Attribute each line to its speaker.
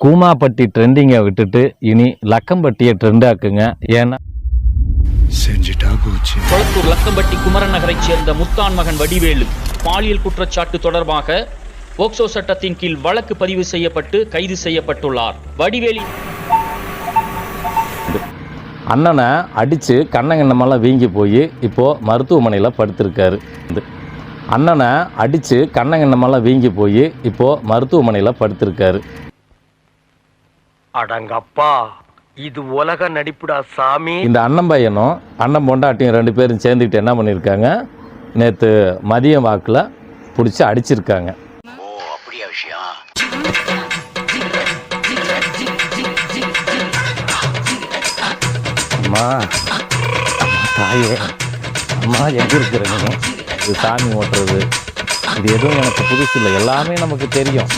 Speaker 1: கூமாப்பட்டி ட்ரெண்டிங்கை விட்டுட்டு இனி லக்கம்பட்டியை ட்ரெண்ட் ஆக்குங்க. ஏன்னா
Speaker 2: செஞ்சுட்டா போச்சு.
Speaker 3: கொளத்தூர் லக்கம்பட்டி குமரன் நகரைச் சேர்ந்த முத்தான் மகன் வடிவேலு பாலியல் குற்றச்சாட்டு தொடர்பாக போக்சோ சட்டத்தின் கீழ் வழக்கு பதிவு செய்யப்பட்டு கைது செய்யப்பட்டுள்ளார். வடிவேலு
Speaker 1: அண்ணனை அடித்து கண்ணங்கண்ணமெல்லாம் வீங்கி போய் இப்போது மருத்துவமனையில் படுத்திருக்காரு. அண்ணனை அடித்து கண்ணங்கண்ணமெல்லாம் வீங்கி போய் இப்போது மருத்துவமனையில் படுத்திருக்காரு.
Speaker 4: அடங்கப்பா, இது உலக நடிப்புடா சாமி.
Speaker 1: இந்த அண்ணன் பையனும் அண்ணன் பொண்டாட்டியும் 2 பேரும் சேர்ந்துக்கிட்டு என்ன பண்ணியிருக்காங்க, நேற்று மதியம் வாக்கில் பிடிச்சி அடிச்சிருக்காங்க.
Speaker 4: ஓ, அப்படியா விஷயம்?
Speaker 1: அம்மா தாயே, அம்மா எங்கே இருக்கிற நீ? இது சாமி ஓட்டுறது இது எதுவும் எனக்கு புதுசு இல்லை, எல்லாமே நமக்கு தெரியும்.